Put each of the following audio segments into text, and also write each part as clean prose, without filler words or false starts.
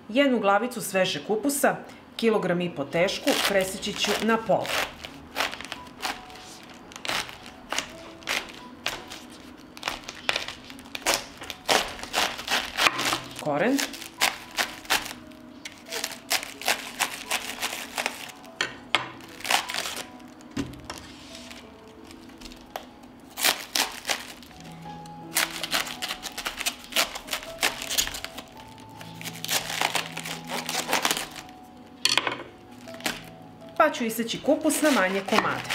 Jednu glavicu svežeg kupusa, 1,5 kg tešku, preseći ću na pola. Koren. Pa ću iseći kupus na manje komade.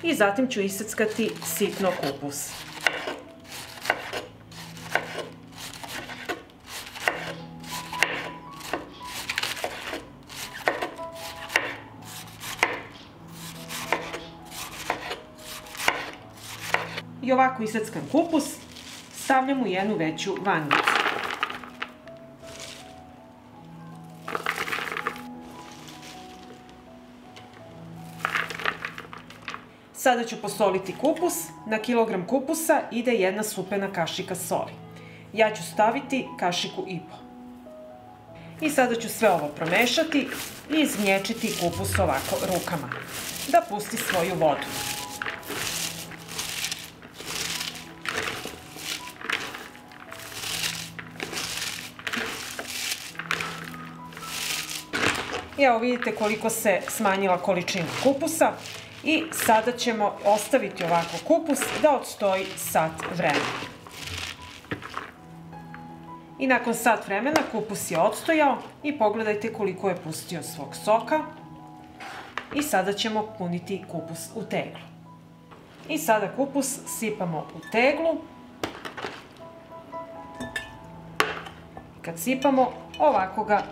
I zatim ću iseckati sitno kupus. I ovako iseckan kupus stavljam u jednu veću vanicu. Sada ću posoliti kupus. Na kilogram kupusa ide 1 supena kašika soli. Ja ću staviti 1,5 kašiku. I sada ću sve ovo promešati i izmječiti kupus ovako rukama, da pusti svoju vodu. I evo vidite koliko se smanjila količina kupusa i sada ćemo ostaviti ovako kupus da odstoji sat vremena. I nakon sat vremena kupus je odstojao i pogledajte koliko je pustio svog soka. I sada ćemo puniti kupus u teglu. I sada kupus sipamo u teglu. Kad sipamo, ovako ga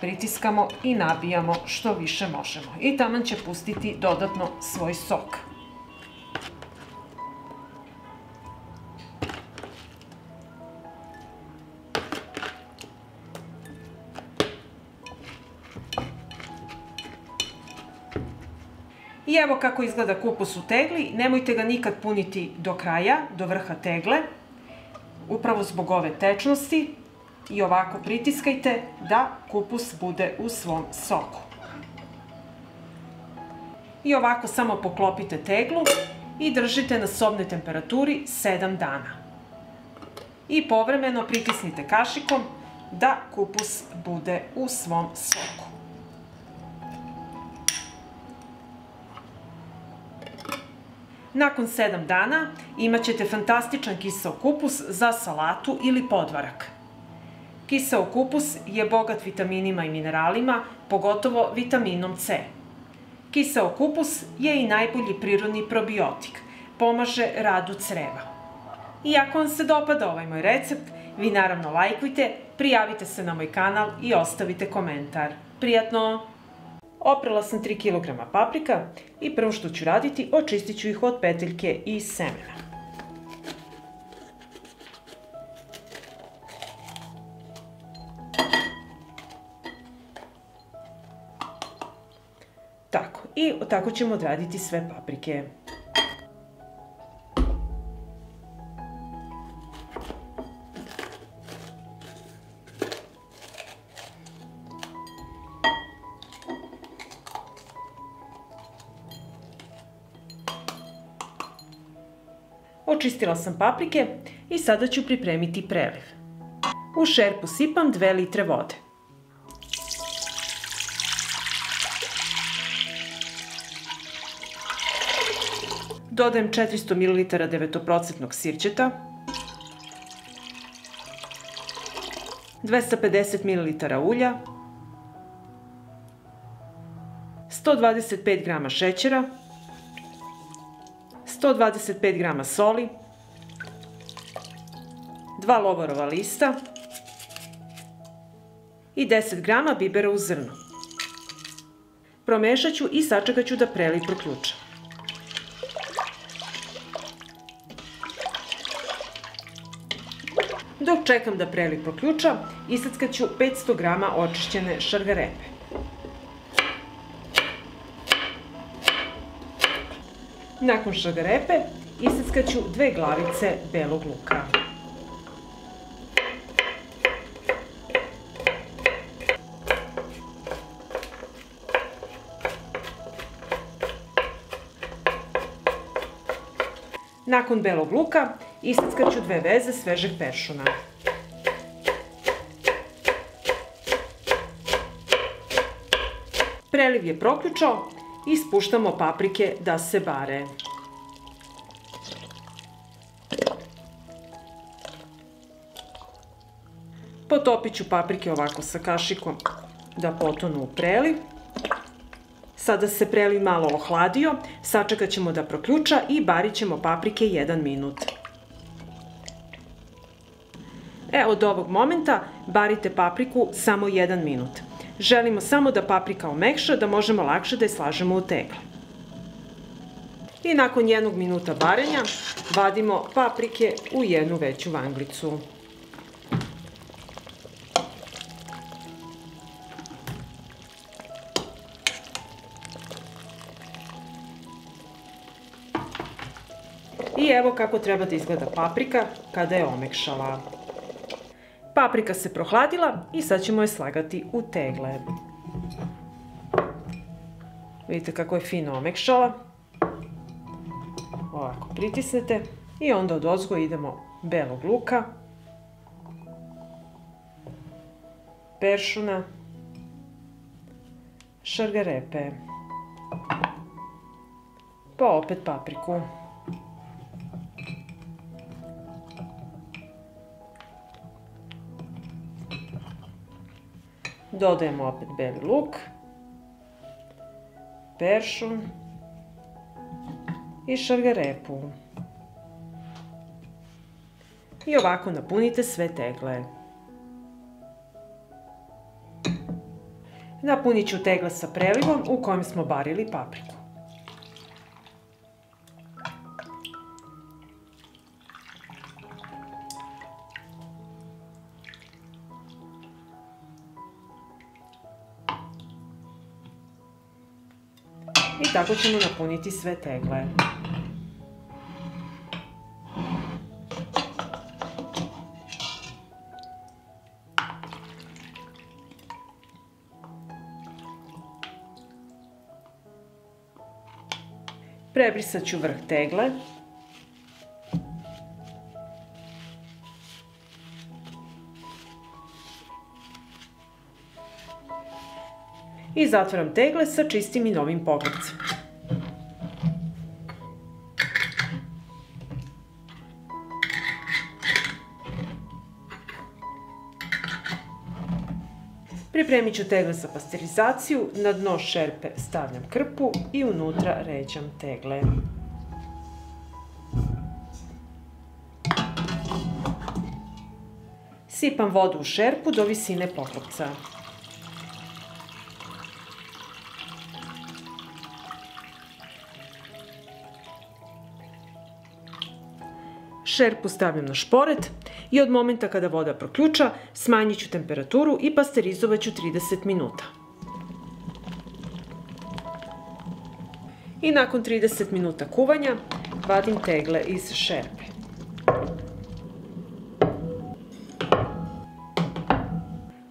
pritiskamo i nabijamo što više možemo. I taman će pustiti dodatno svoj sok. I evo kako izgleda kupus u tegli. Nemojte ga nikad puniti do kraja, do vrha tegle, upravo zbog ove tečnosti. I ovako pritiskajte da kupus bude u svom soku. I ovako samo poklopite teglu i držite na sobnoj temperaturi 7 dana. I povremeno pritisnite kašikom da kupus bude u svom soku. Nakon 7 dana imat ćete fantastičan kiseo kupus za salatu ili podvarak. Kiseo kupus je bogat vitaminima i mineralima, pogotovo vitaminom C. Kiseo kupus je i najbolji prirodni probiotik, pomaže radu creva. I ako vam se dopada ovaj moj recept, vi naravno lajkujte, prijavite se na moj kanal i ostavite komentar. Prijatno! Oprala sam 3 kg paprika i prvo što ću raditi, očistit ću ih od peteljke i semena. Tako, i tako ćemo odraditi sve paprike. Očistila sam paprike i sada ću pripremiti preliv. U šerpu sipam 2 litre vode. Dodajem 400 ml 9% sirćeta, 250 ml ulja, 125 g šećera, 125 g soli, 2 lovorova lista i 10 g bibera u zrnu. Promešat ću i sačekat ću da preliv proključa. Dok Dok čekam da preliv proključa, isackat ću 500 g očišćene šargarepe. Nakon šargarepe isackat ću 2 glavice belog luka. Nakon belog luka isackat ću 2 veze svežeg peršuna. Preliv je proključao i spuštamo paprike da se bare. Potopit ću paprike ovako sa kašikom da potonu u preliv. Sada se preliv malo ohladio, sačekat ćemo da proključa i barit ćemo paprike 1 minut. Od ovog momenta barite papriku samo 1 minut. Želimo samo da paprika omekša, da možemo lakše da je slažemo u tegle. I nakon 1 minuta varenja vadimo paprike u jednu veću vanglicu. I evo kako treba da izgleda paprika kada je omekšala. Paprika se prohladila i sad ćemo je slagati u tegle. Vidite kako je fino omekšala. Ovako pritisnete i onda odozgo idemo belog luka, peršuna, šargarepe, pa opet papriku. Dodajemo opet beli luk, peršun i šargarepu. I ovako napunite sve tegle. Napunit ću tegle sa prelivom u kojem smo barili papriku. I tako ćemo napuniti sve tegle. Prebrisat ću vrh tegle. I zatvaram tegle sa čistim i novim poklopcem. Pripremit ću tegle za pasterizaciju, na dno šerpe stavljam krpu i unutra ređam tegle. Sipam vodu u šerpu do visine poklopca. Šerpu stavljam na šporet i od momenta kada voda proključa smanjit ću temperaturu i pasterizovat ću 30 minuta. I nakon 30 minuta kuvanja vadim tegle iz šerpe.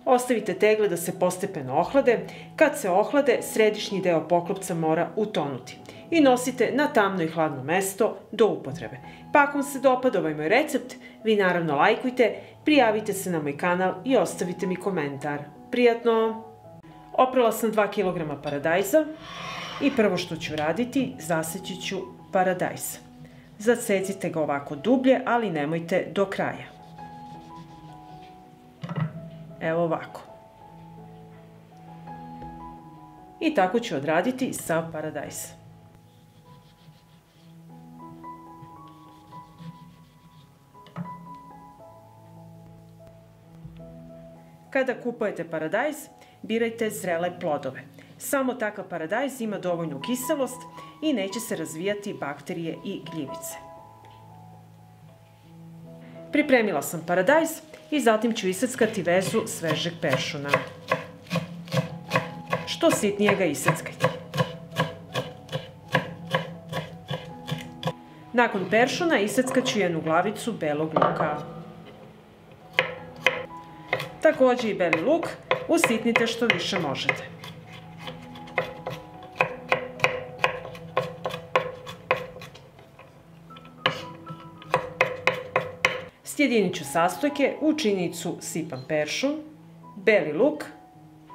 Ostavite tegle da se postepeno ohlade. Kad se ohlade, središnji deo poklopca mora utonuti. I nosite na tamno i hladno mesto do upotrebe. Pa ako vam se dopada ovaj moj recept, vi naravno lajkujte, prijavite se na moj kanal i ostavite mi komentar. Prijatno! Oprala sam 2 kg paradajza i prvo što ću raditi, zaseći ću paradajz. Zasecite ga ovako dublje, ali nemojte do kraja. Evo ovako. I tako ću odraditi sav paradajz. Kada kupujete paradajz, birajte zrele plodove. Samo takav paradajz ima dovoljnu kiselost i neće se razvijati bakterije i gljivice. Pripremila sam paradajz i zatim ću iseckati vezu svežeg peršuna. Što sitnije ga iseckajte. Nakon peršuna iseckat ću jednu glavicu belog luka. Takođe i beli luk usitnite što više možete. Sjedinit ću sastojke, u činicu sipam peršun, beli luk,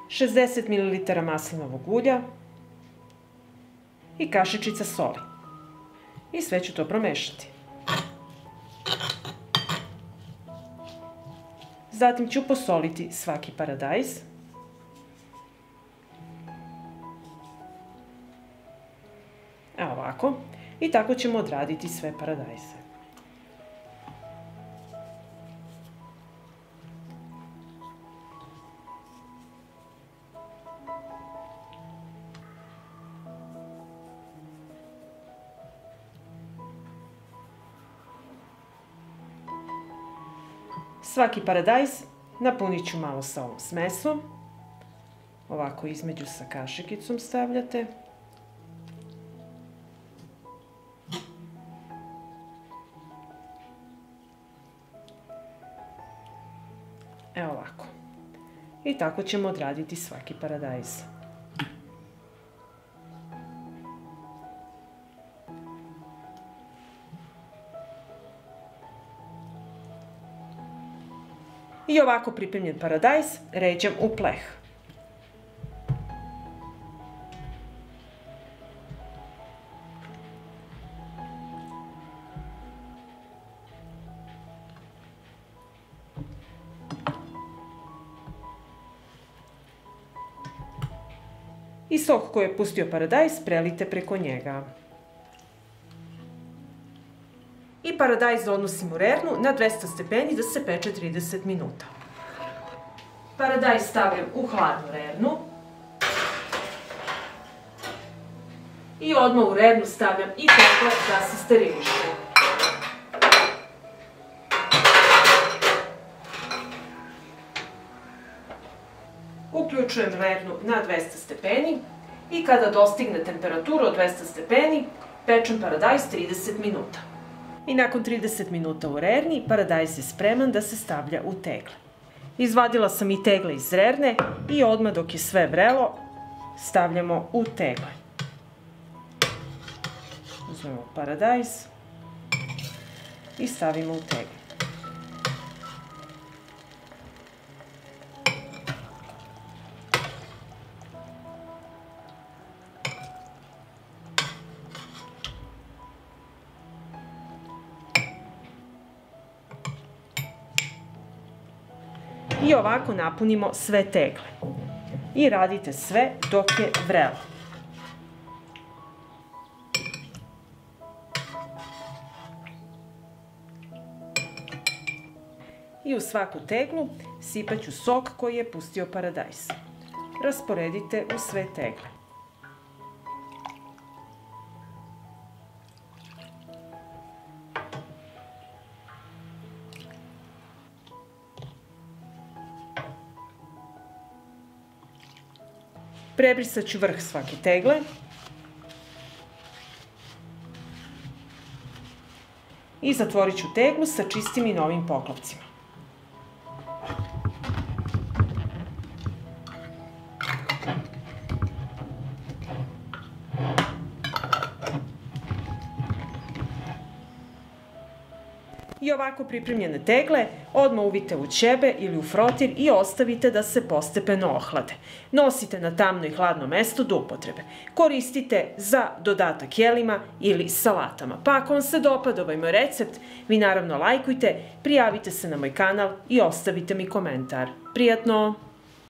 60 ml maslinovog ulja i kašičica soli. I sve ću to promešati. Zatim ću posoliti svaki paradajz. Evo ovako. I tako ćemo odraditi sve paradajze. Svaki paradajz napunit ću malo sa ovom smesom. Ovako između sa kašikicom stavljate. Evo ovako. I tako ćemo odraditi svaki paradajz. I ovako pripremljen paradajz ređam u pleh. I sok koji je pustio paradajz prelite preko njega. I paradajz odnosim u rernu na 200 stepeni da se peče 30 minuta. Paradajz stavljam u hladnu rernu. I odmah u rernu stavljam i tegla da se steriliše. Uključujem rernu na 200 stepeni i kada dostigne temperaturu od 200 stepeni, pečem paradajz 30 minuta. I nakon 30 minuta u rerni, paradajz je spreman da se stavlja u tegle. Izvadila sam i tegle iz rerne i odmah dok je sve vrelo, stavljamo u tegle. Uzmemo paradajz i stavimo u tegle. I ovako napunimo sve tegle. I radite sve dok je vrelo. I u svaku teglu sipat ću sok koji je pustio paradajz. Rasporedite u sve tegle. Prebrisat ću vrh svake tegle. I zatvorit ću teglu sa čistim i novim poklopcima. I ovako pripremljene tegle odmah uvite u ćebe ili u frotir i ostavite da se postepeno ohlade. Nosite na tamno i hladno mesto do upotrebe. Koristite za dodatak jelima ili salatama. Pa ako vam se dopada ovaj moj recept, vi naravno lajkujte, prijavite se na moj kanal i ostavite mi komentar. Prijatno!